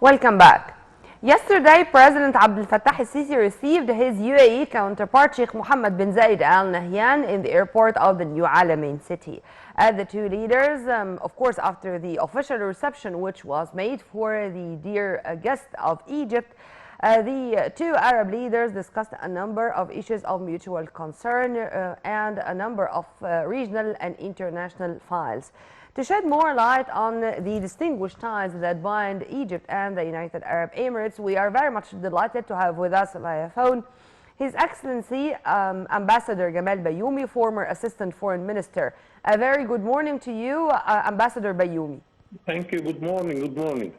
Welcome back. Yesterday, President Abdel Fattah al-Sisi received his UAE counterpart Sheikh Mohammed bin Zayed Al Nahyan in the airport of the New Alamein city. The two leaders, of course, after the official reception which was made for the dear guest of Egypt, the two Arab leaders discussed a number of issues of mutual concern and a number of regional and international files. To shed more light on the distinguished ties that bind Egypt and the United Arab Emirates, we are very much delighted to have with us via phone His Excellency Ambassador Gamal Bayoumi, former Assistant Foreign Minister. A very good morning to you, Ambassador Bayoumi. Thank you. Good morning. Good morning.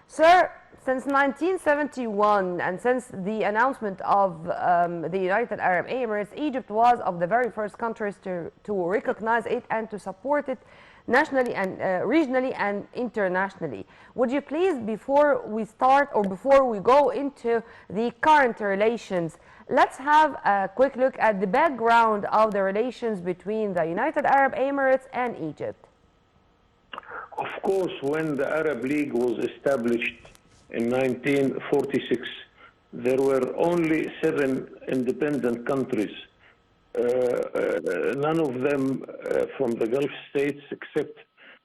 Sir, since 1971 and since the announcement of the United Arab Emirates, Egypt was of the very first countries to recognize it and to support it nationally and regionally and internationally. Would you please, before we start or before we go into the current relations, let's have a quick look at the background of the relations between the United Arab Emirates and Egypt. Of course, when the Arab League was established in 1946, there were only 7 independent countries. None of them from the Gulf states except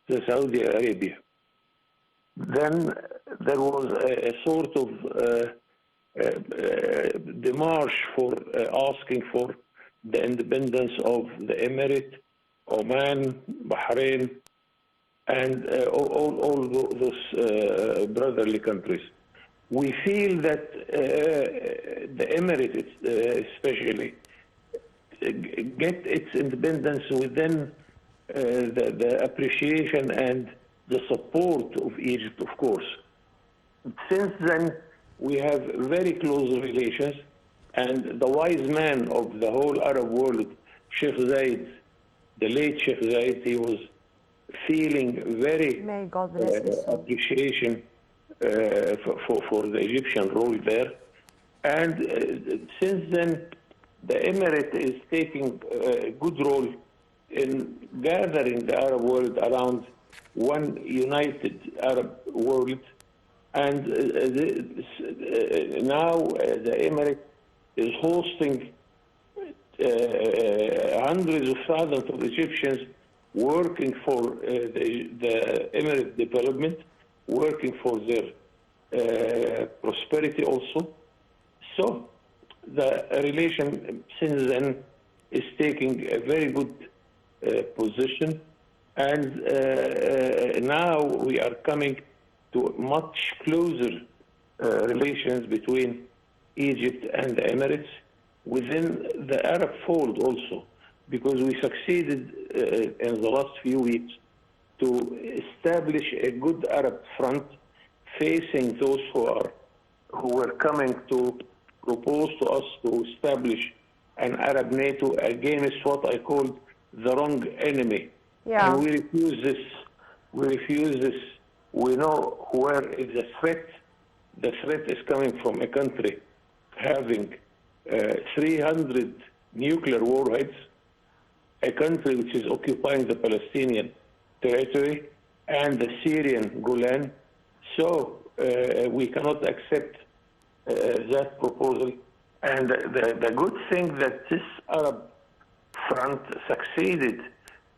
the Saudi Arabia. Then there was a sort of démarche for asking for the independence of the Emirate, Oman, Bahrain, and all those brotherly countries. We feel that the Emirates, especially, get its independence within the appreciation and the support of Egypt, of course. Since then, we have very close relations, and the wise man of the whole Arab world, Sheikh Zayed, the late Sheikh Zayed, he was feeling very appreciation for the Egyptian role there. And since then, the Emirate is taking a good role in gathering the Arab world around one united Arab world. And now the Emirate is hosting hundreds of thousands of Egyptians working for the Emirate development, working for their prosperity also. So the relation since then is taking a very good position, and now we are coming to much closer relations between Egypt and the Emirates within the Arab fold also, because we succeeded in the last few weeks to establish a good Arab front facing those who were coming to propose to us to establish an Arab NATO against what I call the wrong enemy. Yeah. And we refuse this. We refuse this. We know where is the threat. The threat is coming from a country having 300 nuclear warheads, a country which is occupying the Palestinian territory and the Syrian Golan. So we cannot accept that proposal. And the good thing that this Arab front succeeded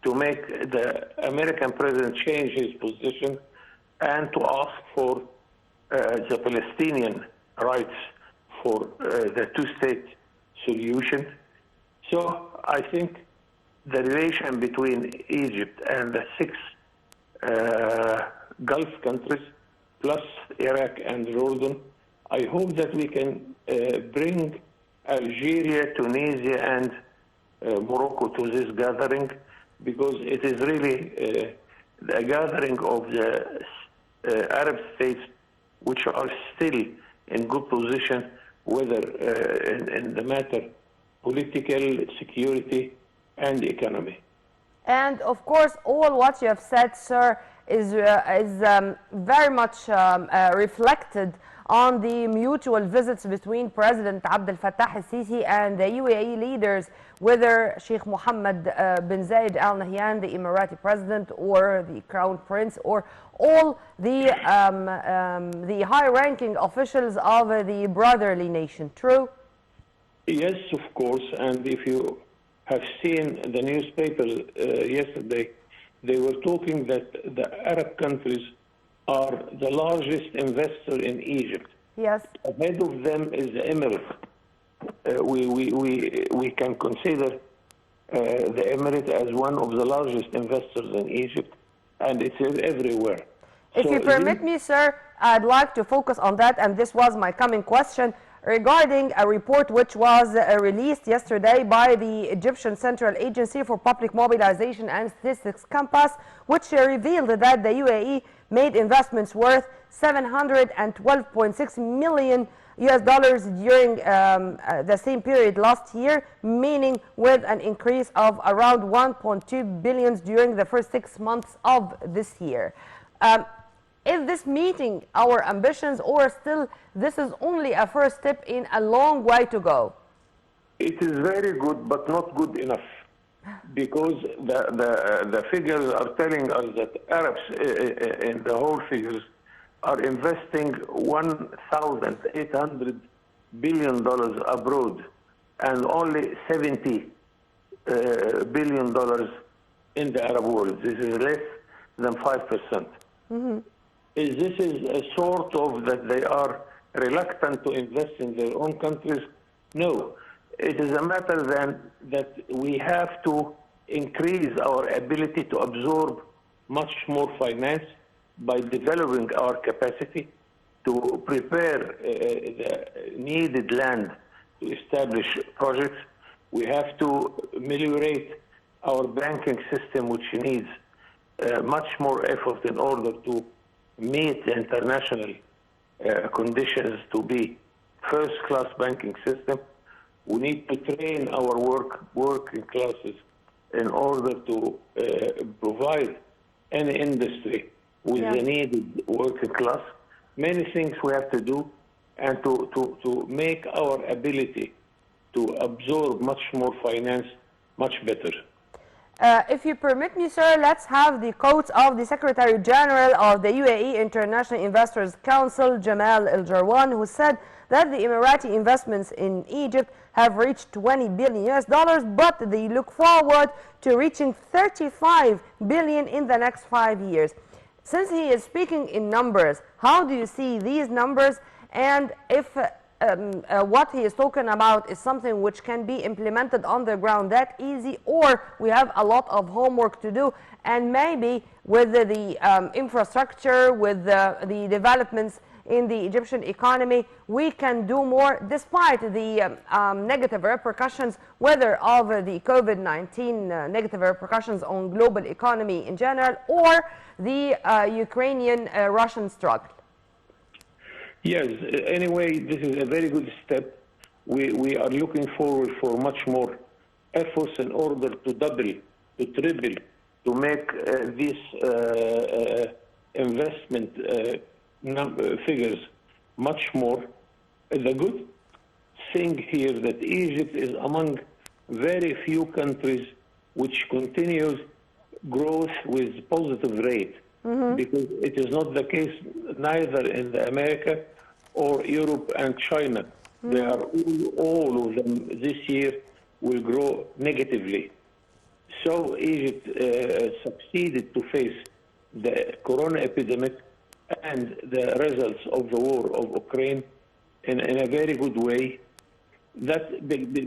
to make the American president change his position and to ask for the Palestinian rights for the two-state solution. So I think the relation between Egypt and the 6 Gulf countries, plus Iraq and Jordan, I hope that we can bring Algeria, Tunisia, and Morocco to this gathering, because it is really a gathering of the Arab states which are still in good position, whether in the matter political, security, and economy. And of course, all what you have said, sir, is very much reflected on the mutual visits between President Abdel Fattah al-Sisi and the UAE leaders, whether Sheikh Mohammed bin Zayed Al Nahyan, the Emirati president, or the Crown Prince, or all the high-ranking officials of the brotherly nation. True? Yes, of course. And if you have seen the newspaper yesterday, they were talking that the Arab countries are the largest investor in Egypt. Yes. Ahead of them is the Emirates. We can consider the Emirates as one of the largest investors in Egypt, and it is everywhere. If you permit me, sir, I'd like to focus on that, and this was my coming question regarding a report which was released yesterday by the Egyptian Central Agency for Public Mobilization and Statistics Compass, which revealed that the UAE made investments worth $712.6 million during the same period last year, meaning with an increase of around 1.2 billion during the first 6 months of this year. Is this meeting our ambitions, or still this is only a first step in a long way to go? It is very good, but not good enough, because the figures are telling us that Arabs in the whole figures are investing $1,800 billion abroad, and only $70 billion in the Arab world. This is less than 5%. This is a sort of that they are reluctant to invest in their own countries? No. It is a matter then that we have to increase our ability to absorb much more finance by developing our capacity to prepare the needed land to establish projects. We have to ameliorate our banking system, which needs much more effort in order to meet the international conditions to be first-class banking system. We need to train our working classes in order to provide any industry with the needed working class. Many things we have to do, and to make our ability to absorb much more finance much better. If you permit me, sir, let's have the quotes of the Secretary General of the UAE International Investors Council, Gamal Al-Jarwan, who said that the Emirati investments in Egypt have reached $20 billion, but they look forward to reaching $35 billion in the next 5 years. Since he is speaking in numbers, how do you see these numbers, and if what he is talking about is something which can be implemented on the ground that easy, or we have a lot of homework to do, and maybe with the infrastructure, with the developments in the Egyptian economy, we can do more despite the negative repercussions, whether of the COVID-19 negative repercussions on global economy in general, or the Ukrainian-Russian struggle? Yes, anyway, this is a very good step. We are looking forward for much more efforts in order to double, to triple, to make these investment figures much more. The good thing here that Egypt is among very few countries which continues growth with positive rate. Because it is not the case neither in the America or Europe and China. They are all of them this year will grow negatively. So Egypt succeeded to face the corona epidemic and the results of the war of Ukraine in a very good way. That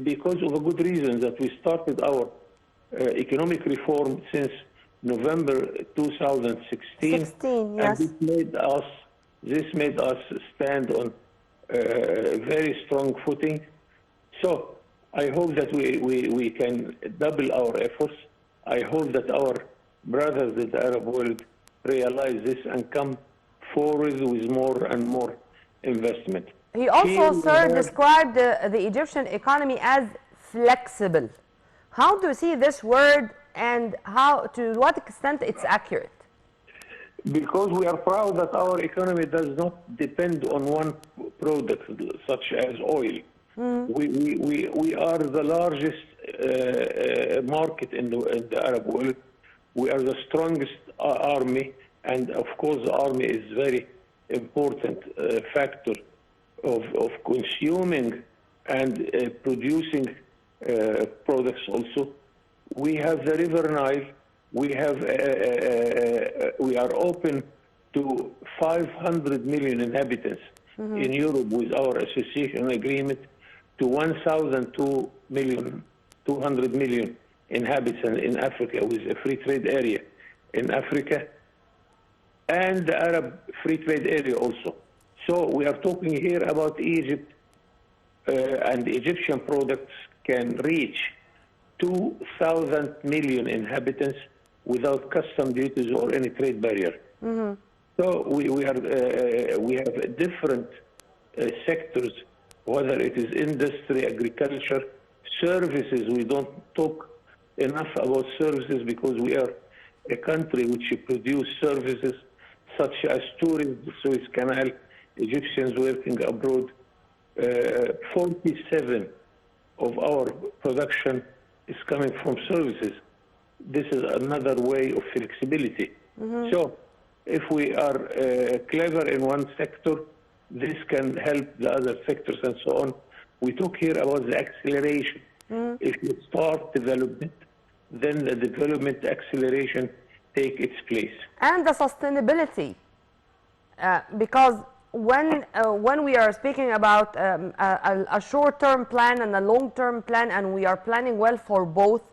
because of a good reason that we started our economic reform since November 2016, yes. and this made us stand on a very strong footing. So I hope that we can double our efforts. I hope that our brothers in the Arab world realize this and come forward with more and more investment. He also, sir, described the Egyptian economy as flexible. How do you see this word, and how, to what extent it's accurate? Because we are proud that our economy does not depend on one product, such as oil. We are the largest market in the Arab world. We are the strongest army, and of course, the army is very important factor of consuming and producing products also. We have the River Nile. We are open to 500 million inhabitants in Europe with our association agreement, to 200 million inhabitants in Africa with a free trade area in Africa, and the Arab free trade area also. So we are talking here about Egypt, and Egyptian products can reach 2,000 million inhabitants without custom duties or any trade barrier. So we have different sectors, whether it is industry, agriculture, services. We don't talk enough about services because we are a country which produce services such as tourism, Suez Canal, Egyptians working abroad. 47 of our production is coming from services. This is another way of flexibility. So if we are clever in one sector, this can help the other sectors and so on. We talk here about the acceleration. If you start development, then the development acceleration take its place. And the sustainability, because when we are speaking about a short-term plan and a long-term plan, and we are planning well for both,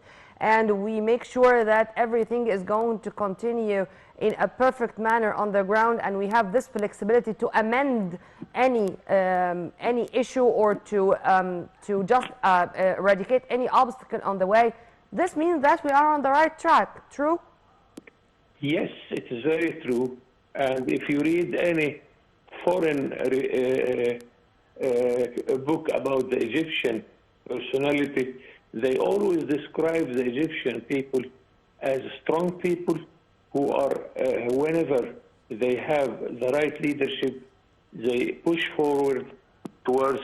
and we make sure that everything is going to continue in a perfect manner on the ground, and we have this flexibility to amend any issue or to just eradicate any obstacle on the way. This means that we are on the right track. True? Yes, it is very true. And if you read any foreign book about the Egyptian personality, they always describe the Egyptian people as strong people who are, whenever they have the right leadership, they push forward towards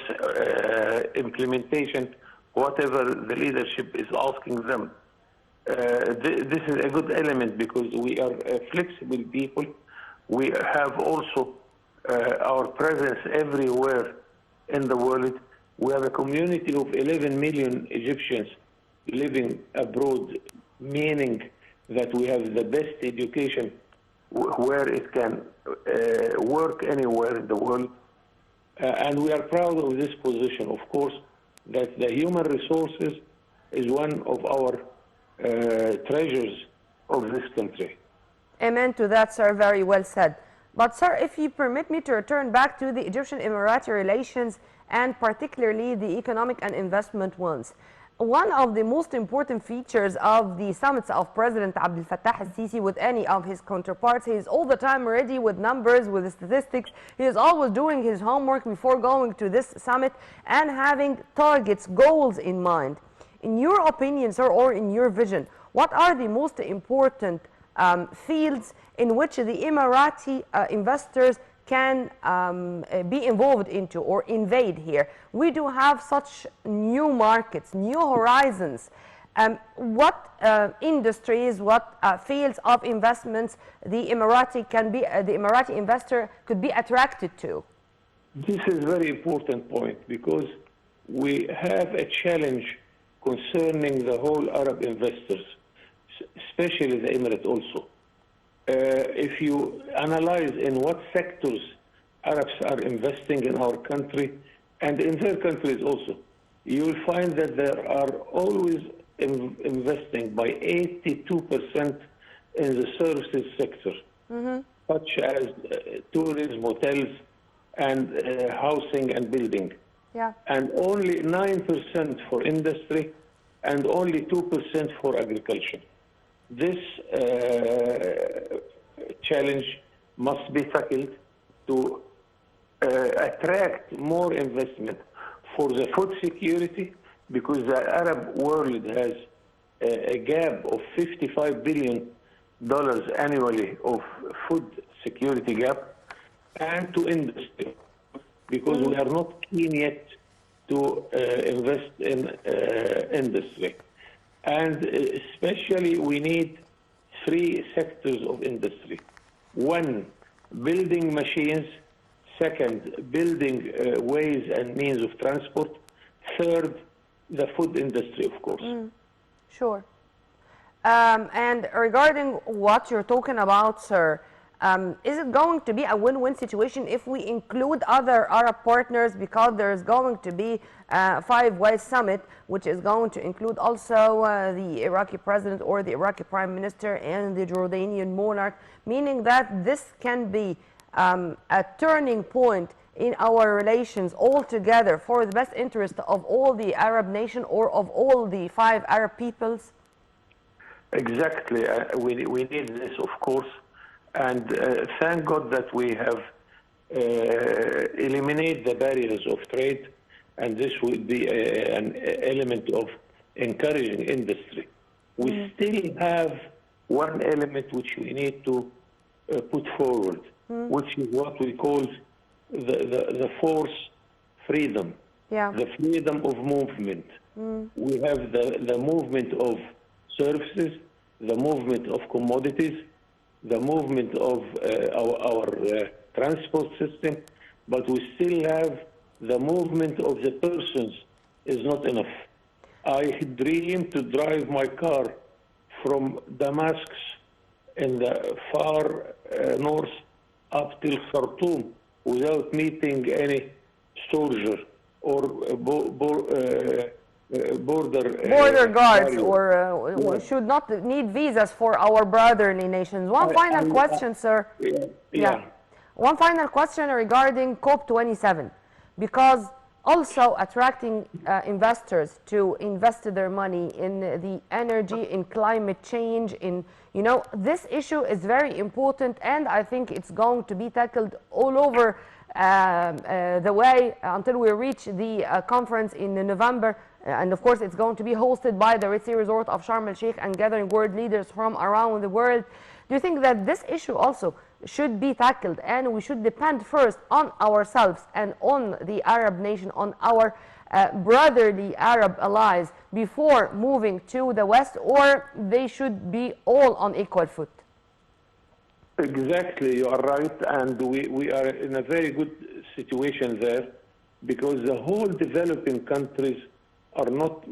implementation, whatever the leadership is asking them. This is a good element because we are flexible people. We have also our presence everywhere in the world. We have a community of 11 million Egyptians living abroad, meaning that we have the best education where it can work anywhere in the world. And we are proud of this position, of course, that the human resources is one of our treasures of this country. Amen to that, sir. Very well said. But, sir, if you permit me to return back to the Egyptian-Emirati relations, and particularly the economic and investment ones. One of the most important features of the summits of President Abdel Fattah al-Sisi with any of his counterparts, he is all the time ready with numbers, with statistics. He is always doing his homework before going to this summit and having targets, goals in mind. In your opinion, sir, or in your vision, what are the most important fields in which the Emirati investors can be involved into or invade here? We do have such new markets, new horizons. What industries, what fields of investments the Emirati investor could be attracted to? This is a very important point because we have a challenge concerning the whole Arab investors, especially the Emirates also. If you analyze in what sectors Arabs are investing in our country and in their countries also, you will find that they are always investing by 82% in the services sector, such as tourism, hotels, and housing and building. Yeah. And only 9% for industry and only 2% for agriculture. This challenge must be tackled to attract more investment for the food security, because the Arab world has a gap of $55 billion annually of food security gap, and to industry, because we are not keen yet to invest in industry. And especially we need three sectors of industry. One, building machines. Second, building ways and means of transport. Third, the food industry, of course. Sure. And regarding what you're talking about, sir, is it going to be a win-win situation if we include other Arab partners, because there's going to be a five-way summit, which is going to include also the Iraqi president or the Iraqi prime minister and the Jordanian monarch, meaning that this can be a turning point in our relations altogether for the best interest of all the Arab nation or of all the five Arab peoples? Exactly. We need this, of course. And thank God that we have eliminated the barriers of trade, and this would be an element of encouraging industry. We still have one element which we need to put forward, which is what we call the force freedom, the freedom of movement. We have the movement of services, the movement of commodities, the movement of our transport system, but we still have the movement of the persons is not enough. I dream to drive my car from Damascus in the far north up till Khartoum without meeting any soldier or border guards, or we should not need visas for our brotherly nations. One final question, sir. One final question regarding COP27, because also attracting investors to invest their money in the energy, in climate change, in, you know, this issue is very important, and I think it's going to be tackled all over the way until we reach the conference in November. And of course, it's going to be hosted by the Red Sea Resort of Sharm el-Sheikh and gathering world leaders from around the world. Do you think that this issue also should be tackled, and we should depend first on ourselves and on the Arab nation, on our brotherly Arab allies, before moving to the West, or they should be all on equal foot? Exactly, you are right, and we are in a very good situation there, because the whole developing countries are not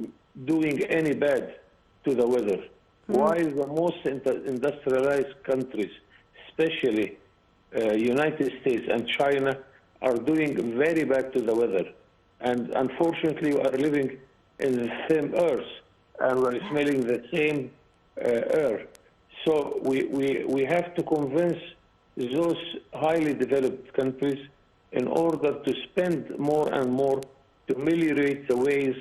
doing any bad to the weather, while the most industrialized countries, especially United States and China, are doing very bad to the weather. And unfortunately, we are living in the same earth, and we're smelling the same air. So we have to convince those highly developed countries in order to spend more and more to ameliorate the ways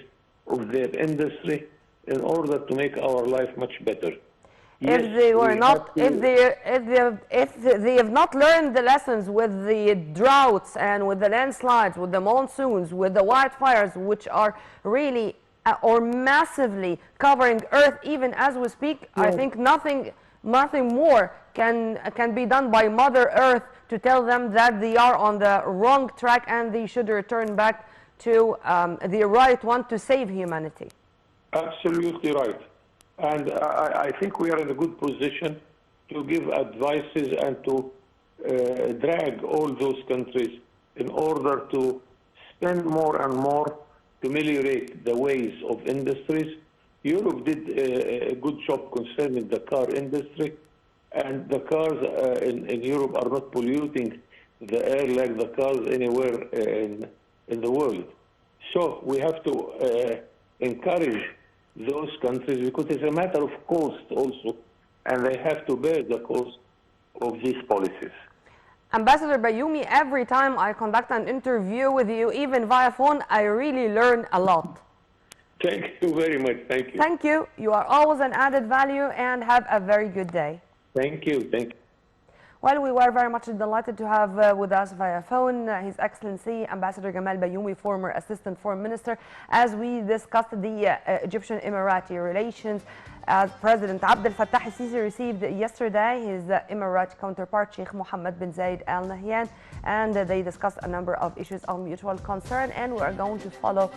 of their industry in order to make our life much better. If they were not, if they have not learned the lessons with the droughts and with the landslides, with the monsoons, with the wildfires, which are really or massively covering Earth even as we speak, I think nothing more can be done by Mother Earth to tell them that they are on the wrong track and they should return back to the right one to save humanity. Absolutely right. And I think we are in a good position to give advices and to drag all those countries in order to spend more and more to ameliorate the ways of industries. Europe did a good job concerning the car industry, and the cars in Europe are not polluting the air like the cars anywhere in the world. So we have to encourage those countries, because it's a matter of cost also, and they have to bear the cost of these policies. Ambassador Bayoumi, every time I conduct an interview with you, even via phone, I really learn a lot. Thank you very much. Thank you. Thank you. You are always an added value, and have a very good day. Thank you. Thank you. Well, we were very much delighted to have with us via phone His Excellency Ambassador Gamal Bayoumi, former Assistant Foreign Minister, as we discussed the Egyptian-Emirati relations. as President Abdel Fattah al-Sisi received yesterday his Emirati counterpart Sheikh Mohammed bin Zayed Al Nahyan, and they discussed a number of issues of mutual concern, and we are going to follow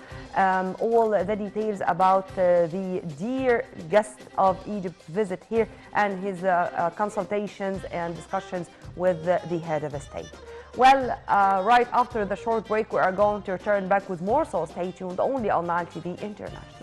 all the details about the dear guest of Egypt's visit here and his consultations and discussions with the head of state. Well, right after the short break, we are going to return back with more, so stay tuned only on Nile TV International.